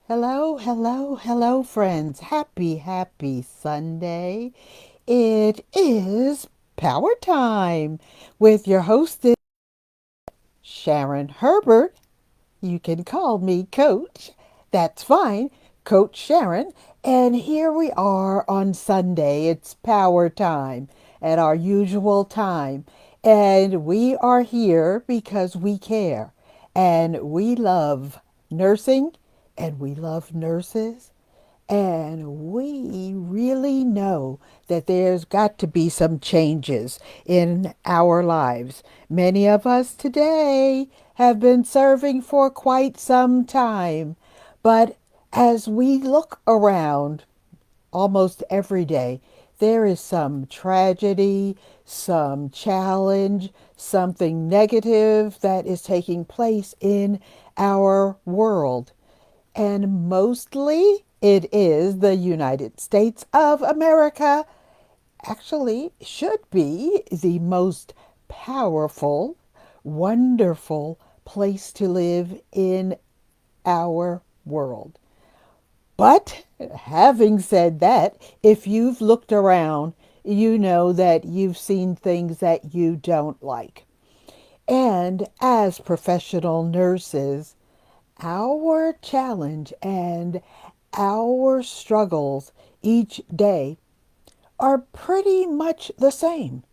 Hello, hello, hello, friends. Happy Sunday. It is Power Time with your hostess, Sharon Herbert. You can call me Coach. That's fine, Coach Sharon. And here we are on Sunday. It's Power Time at our usual time. And we are here because we care and we love nursing and we love nurses and we really know that there's got to be some changes in our lives. Many of us today have been serving for quite some time, but as we look around almost every day, there is some tragedy, some challenge, something negative that is taking place in our world. And mostly it is the United States of America. Actually, should be the most powerful, wonderful place to live in our world. But having said that, if you've looked around, you know that you've seen things that you don't like. And as professional nurses, our challenge and our struggles each day are pretty much the same.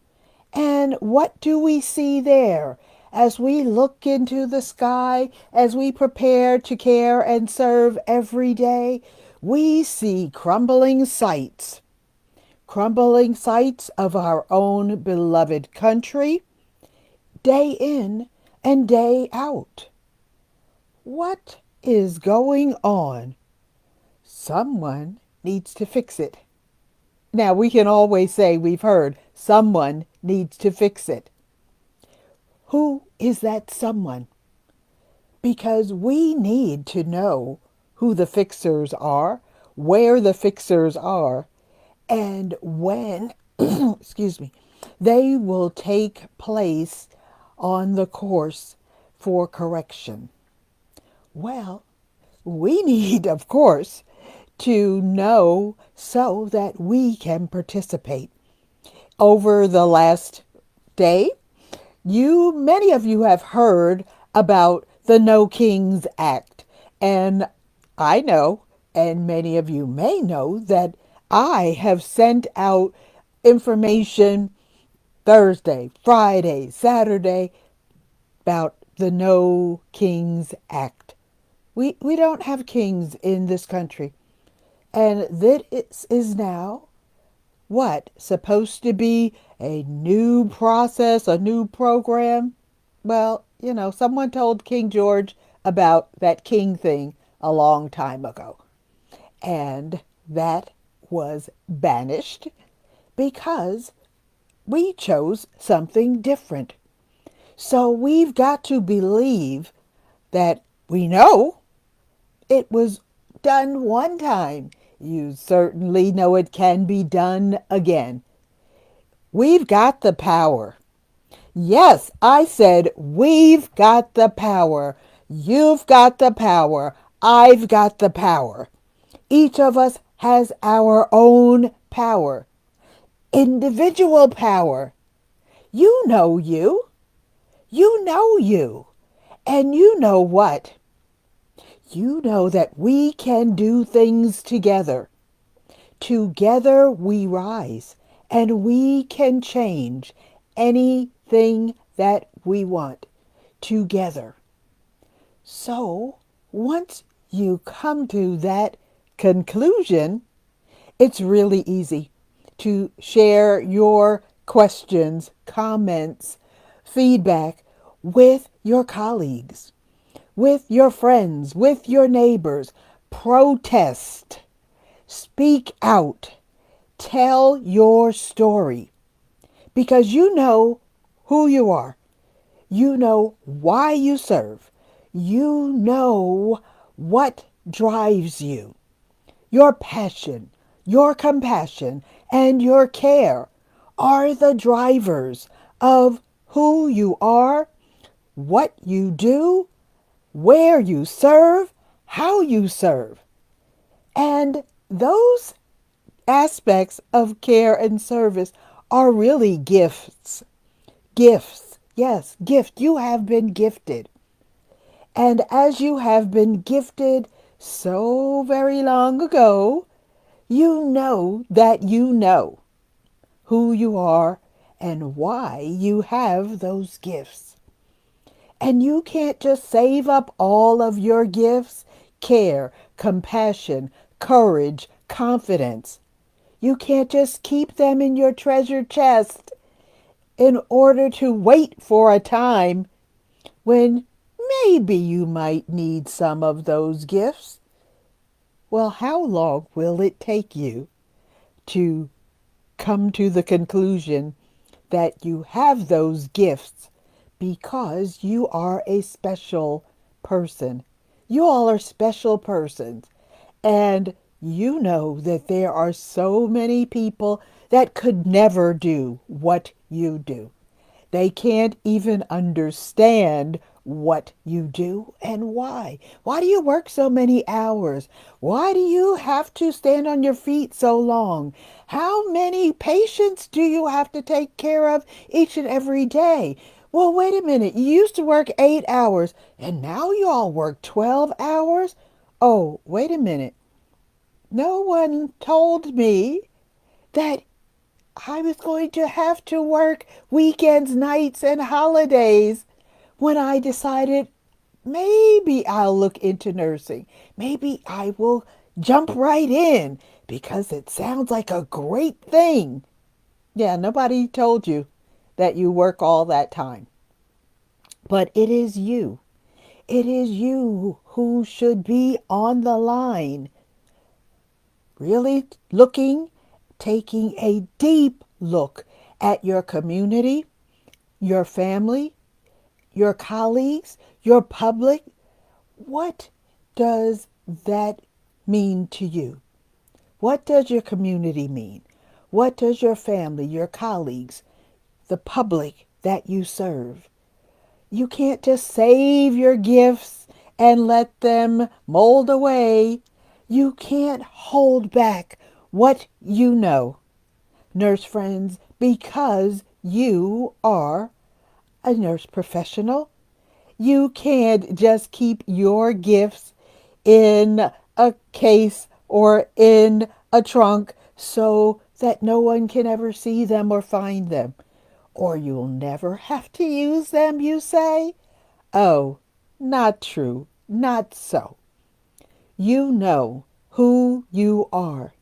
And what do we see there as we look into the sky, as we prepare to care and serve every day? We see crumbling sights of our own beloved country, day in and day out. What is going on? Someone needs to fix it. Now, we can always say we've heard someone needs to fix it. Who is that someone? Because we need to know who the fixers are, where the fixers are, and when, excuse me, they will take place on the course for correction. Well, we need, of course, to know so that we can participate. Over the last day, many of you have heard about the No Kings Act. And I know, and many of you may know, that I have sent out information Thursday, Friday, Saturday about the No Kings Act. We don't have kings in this country. And this is now what? Supposed to be a new process, a new program? Well, someone told King George about that king thing a long time ago. And that was banished because we chose something different. So we've got to believe that we know it was done one time. You certainly know it can be done again. We've got the power. Yes, I said we've got the power. You've got the power. I've got the power. Each of us has our own power. Individual power. You know you. You know you. And you know what? You know that we can do things together. Together we rise and we can change anything that we want together. So, once you come to that conclusion, it's really easy to share your questions, comments, feedback with your colleagues, with your friends, with your neighbors. Protest. Speak out. Tell your story. Because you know who you are. You know why you serve. You know what drives you. Your passion, your compassion, and your care are the drivers of who you are, what you do, where you serve, how you serve. And those aspects of care and service are really gifts. Gifts. Yes, gift. You have been gifted. And as you have been gifted so very long ago, you know that you know who you are and why you have those gifts. And you can't just save up all of your gifts, care, compassion, courage, confidence. You can't just keep them in your treasure chest in order to wait for a time when maybe you might need some of those gifts. Well, how long will it take you to come to the conclusion that you have those gifts because you are a special person? You all are special persons. And you know that there are so many people that could never do what you do. They can't even understand what you do and why. Why do you work so many hours? Why do you have to stand on your feet so long? How many patients do you have to take care of each and every day? Well, wait a minute. You used to work 8 hours and now you all work 12 hours? Oh, wait a minute. No one told me that I was going to have to work weekends, nights, and holidays when I decided maybe I'll look into nursing. Maybe I will jump right in because it sounds like a great thing. Yeah, nobody told you that you work all that time. But it is you. It is you who should be on the line, really looking, taking a deep look at your community, your family, your colleagues, your public. What does that mean to you? What does your community mean? What does your family, your colleagues, the public that you serve? You can't just save your gifts and let them mold away. You can't hold back what you know, nurse friends, because you are a nurse professional. You can't just keep your gifts in a case or in a trunk so that no one can ever see them or find them. Or you'll never have to use them, you say? Oh, not true. Not so. You know who you are.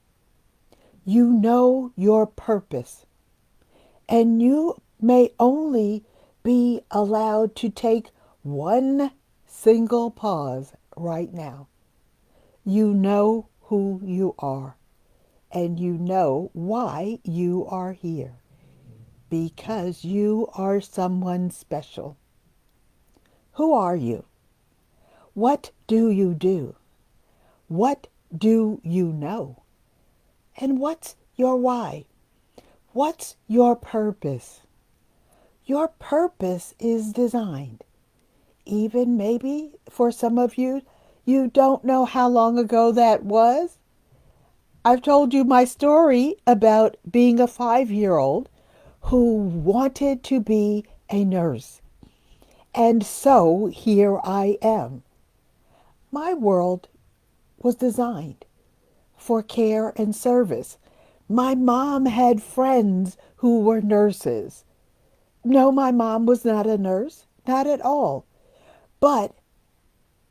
You know your purpose. And you may only be allowed to take one single pause right now. You know who you are, and you know why you are here. Because you are someone special. Who are you? What do you do? What do you know? And what's your why? What's your purpose? Your purpose is designed. Even maybe for some of you, you don't know how long ago that was. I've told you my story about being a 5-year-old who wanted to be a nurse. And so here I am. My world was designed for care and service. My mom had friends who were nurses. No, my mom was not a nurse, not at all. But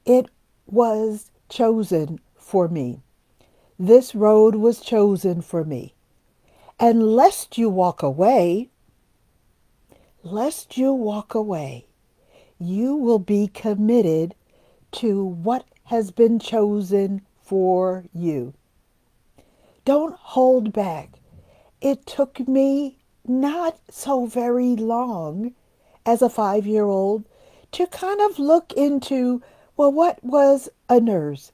it was chosen for me. This road was chosen for me. And lest you walk away, you will be committed to what has been chosen for you. Don't hold back. It took me not so very long as a 5-year-old to kind of look into, well, what was a nurse?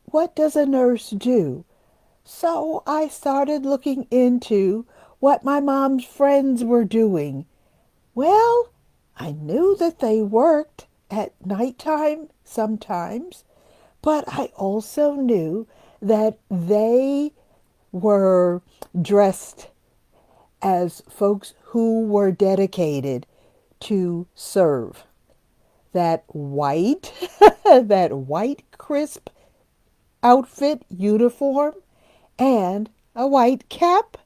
What does a nurse do? So I started looking into what my mom's friends were doing. Well, I knew that they worked at nighttime sometimes, But I also knew that they were dressed as folks who were dedicated to serve. That white, that white crisp outfit uniform and a white cap,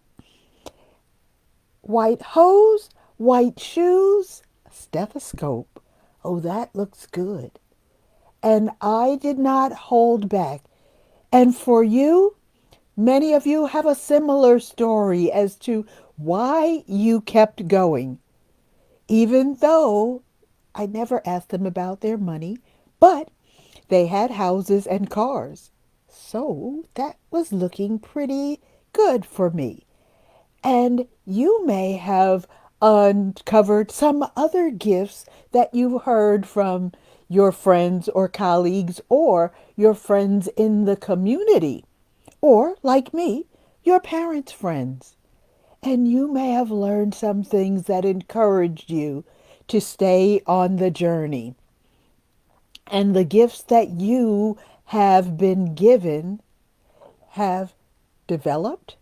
white hose, white shoes, stethoscope. Oh, that looks good. And I did not hold back. And for you, many of you have a similar story as to why you kept going, even though I never asked them about their money, but they had houses and cars. So that was looking pretty good for me. And you may have uncovered some other gifts that you heard from your friends or colleagues or your friends in the community, or like me, your parents' friends. And you may have learned some things that encouraged you to stay on the journey. And the gifts that you have been given have developed,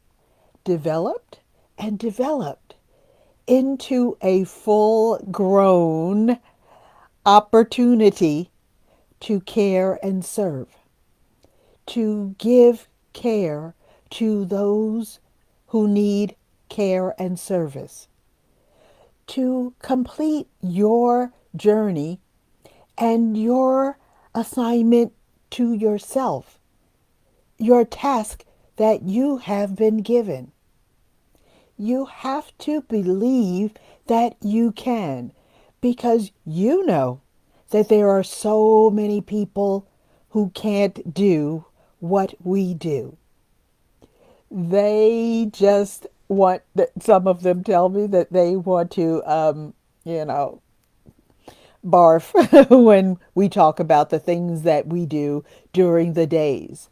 developed, and developed into a full grown opportunity to care and serve, to give care to those who need care and service, to complete your journey and your assignment to yourself, your task that you have been given. You have to believe that you can, because you know that there are so many people who can't do what we do. They just want, some of them tell me that they want to, you know, barf when we talk about the things that we do during the days.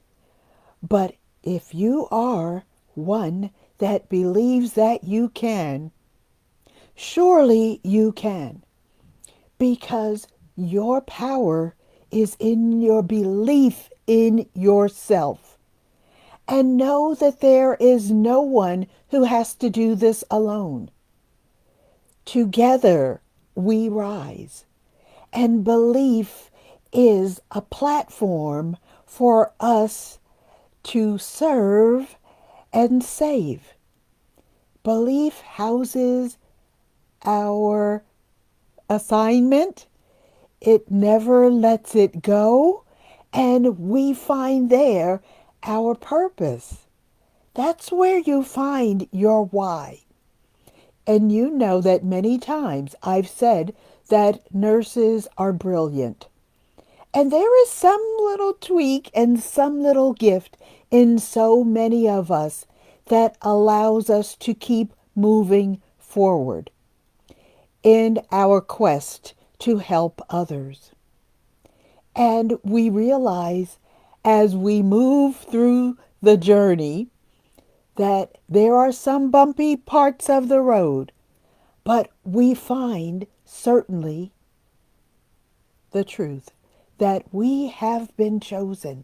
But if you are one that believes that you can, surely you can, because your power is in your belief in yourself. And know that there is no one who has to do this alone. Together we rise. And belief is a platform for us to serve and save. Belief houses our assignment. It never lets it go. And we find there our purpose. That's where you find your why. And you know that many times I've said that nurses are brilliant. And there is some little tweak and some little gift in so many of us that allows us to keep moving forward in our quest to help others. And we realize as we move through the journey that there are some bumpy parts of the road, but we find certainly the truth that we have been chosen.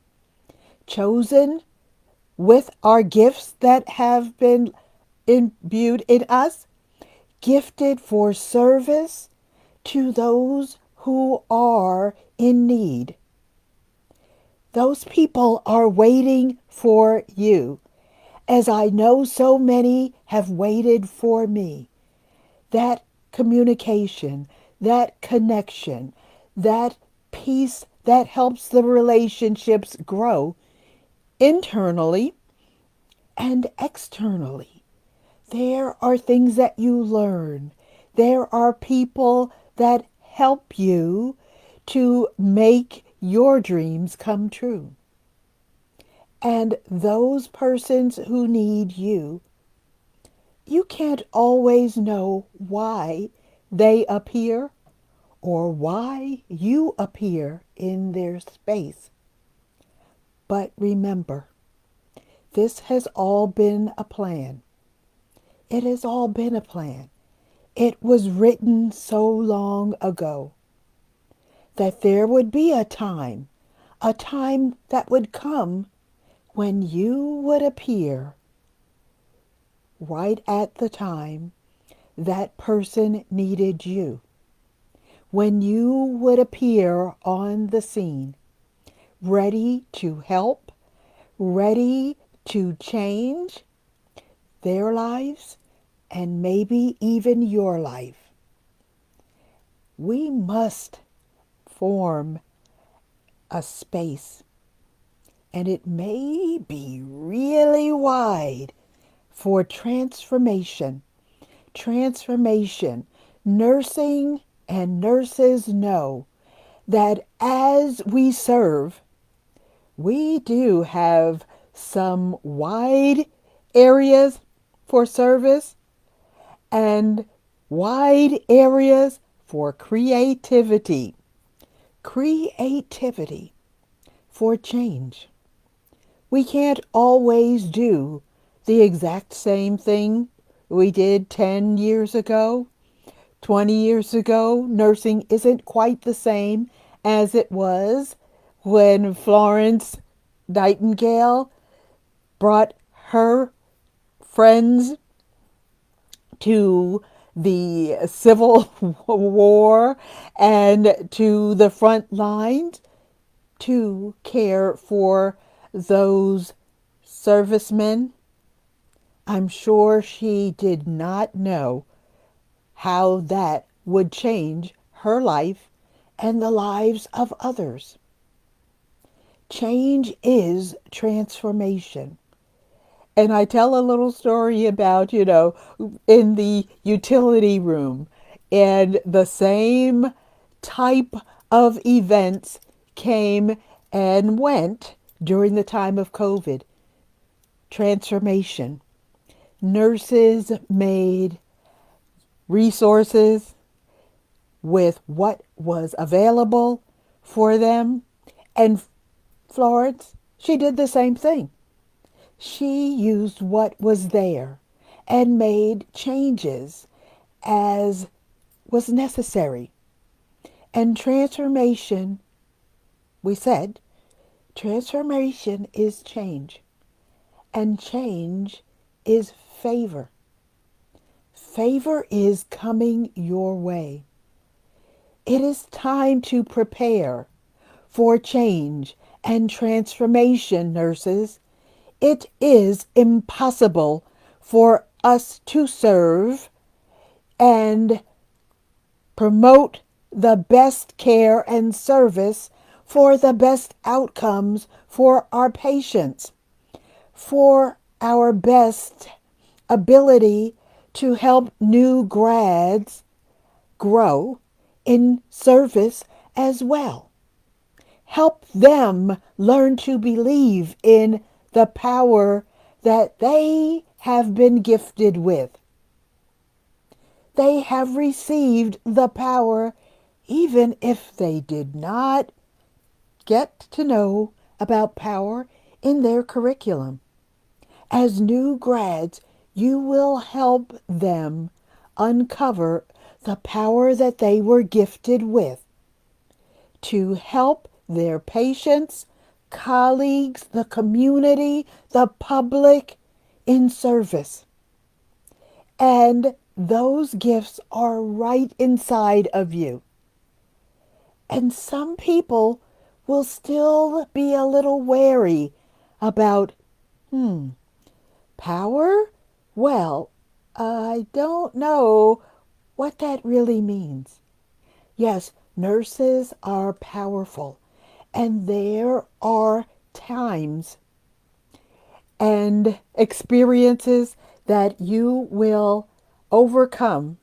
Chosen with our gifts that have been imbued in us, gifted for service to those who are in need. Those people are waiting for you, as I know so many have waited for me. That communication, that connection, that peace that helps the relationships grow internally and externally. There are things that you learn. There are people that help you to make your dreams come true. And those persons who need you, you can't always know why they appear or why you appear in their space. But remember, this has all been a plan. It has all been a plan. It was written so long ago that there would be a time, a time that would come when you would appear right at the time that person needed you, when you would appear on the scene, ready to help, ready to change their lives and maybe even your life. We must form a space, and it may be really wide, for transformation. Transformation. Nursing and nurses know that as we serve, we do have some wide areas for service and wide areas for creativity. Creativity for change. We can't always do the exact same thing we did 10 years ago, 20 years ago. Nursing isn't quite the same as it was when Florence Nightingale brought her friends to the Civil War and to the front lines to care for those servicemen. I'm sure she did not know how that would change her life and the lives of others. Change is transformation. And I tell a little story about, in the utility room, and the same type of events came and went during the time of COVID. Transformation. Nurses made resources with what was available for them. And Florence, she did the same thing. She used what was there and made changes as was necessary. And transformation, we said, transformation is change. And change is favor. Favor is coming your way. It is time to prepare for change and transformation, nurses. It is impossible for us to serve and promote the best care and service for the best outcomes for our patients, for our best ability to help new grads grow in service as well. Help them learn to believe in the power that they have been gifted with. They have received the power even if they did not get to know about power in their curriculum. As new grads, you will help them uncover the power that they were gifted with to help their patients, colleagues, the community, the public in service. And those gifts are right inside of you. And some people will still be a little wary about, power? Well, I don't know what that really means. Yes, nurses are powerful, and there are times and experiences that you will overcome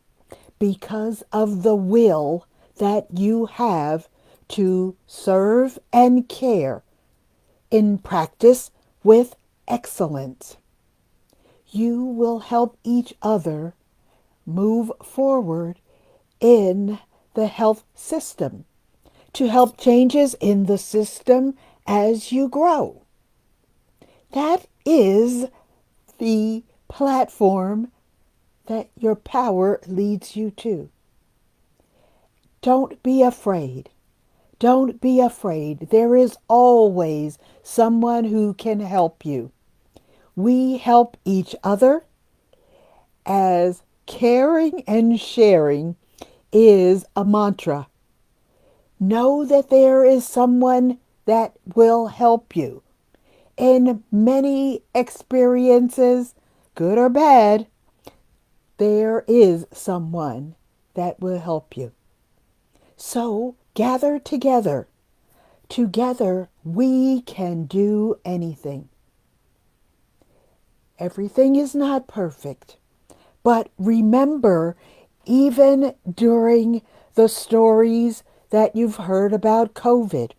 because of the will that you have to serve and care in practice with excellence. You will help each other move forward in the health system, to help changes in the system as you grow. That is the platform that your power leads you to. Don't be afraid Don't be afraid. There is always someone who can help you. We help each other, as caring and sharing is a mantra. Know that there is someone that will help you. In many experiences, good or bad, there is someone that will help you. So gather together. Together we can do anything. Everything is not perfect. But remember, even during the stories that you've heard about COVID,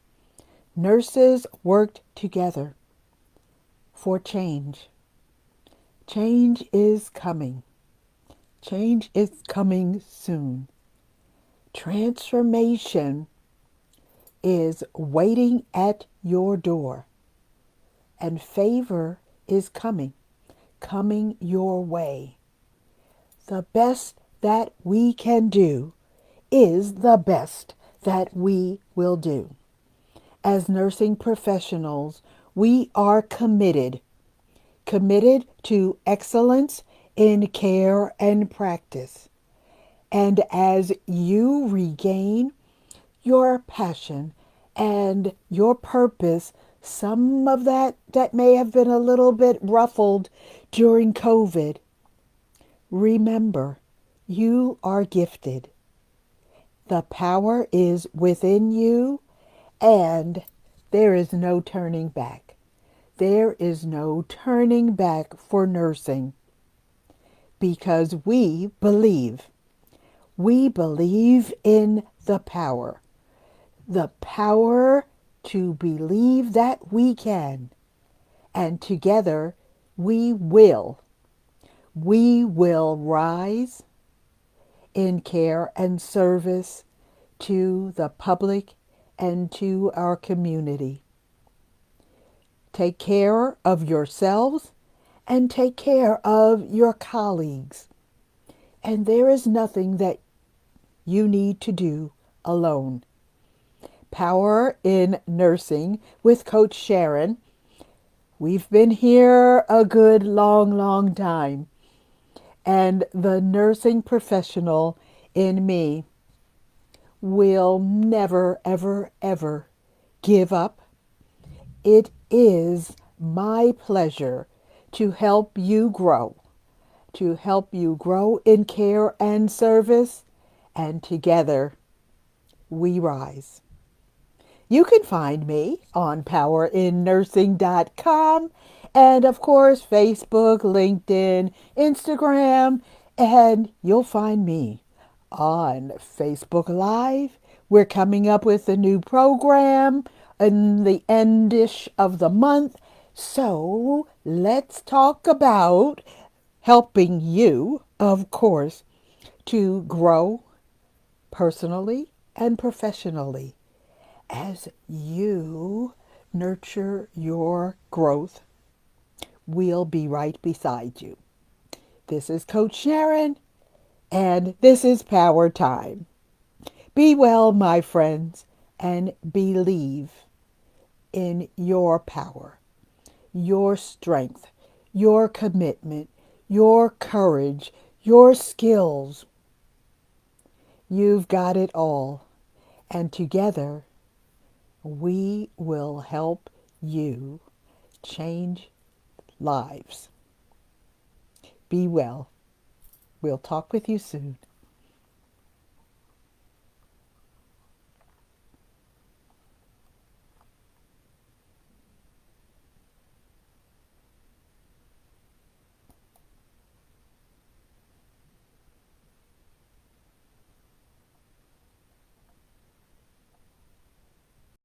nurses worked together for change. Change is coming. Change is coming soon. Transformation is waiting at your door, and favor is coming your way. The best that we can do is the best that we will do. As nursing professionals, we are committed to excellence in care and practice. And as you regain your passion and your purpose, some of that may have been a little bit ruffled during COVID, remember, you are gifted. The power is within you, and there is no turning back. There is no turning back for nursing, because we believe. We believe in the power. The power to believe that we can. And together we will. We will rise in care and service to the public and to our community. Take care of yourselves and take care of your colleagues. And there is nothing that you need to do alone. Power in Nursing with Coach Sharon. We've been here a good long time. And the nursing professional in me will never, ever give up. It is my pleasure to help you grow in care and service, and together we rise. You can find me on powerinnursing.com and, of course, Facebook, LinkedIn, Instagram, and you'll find me on Facebook Live. We're coming up with a new program in the endish of the month. So let's talk about helping you, of course, to grow personally and professionally as you nurture your growth. We'll be right beside you. This is Coach Sharon, and this is Power Time. Be well, my friends, and believe in your power, your strength, your commitment, your courage, your skills. You've got it all. And together, we will help you change lives. Be well. We'll talk with you soon.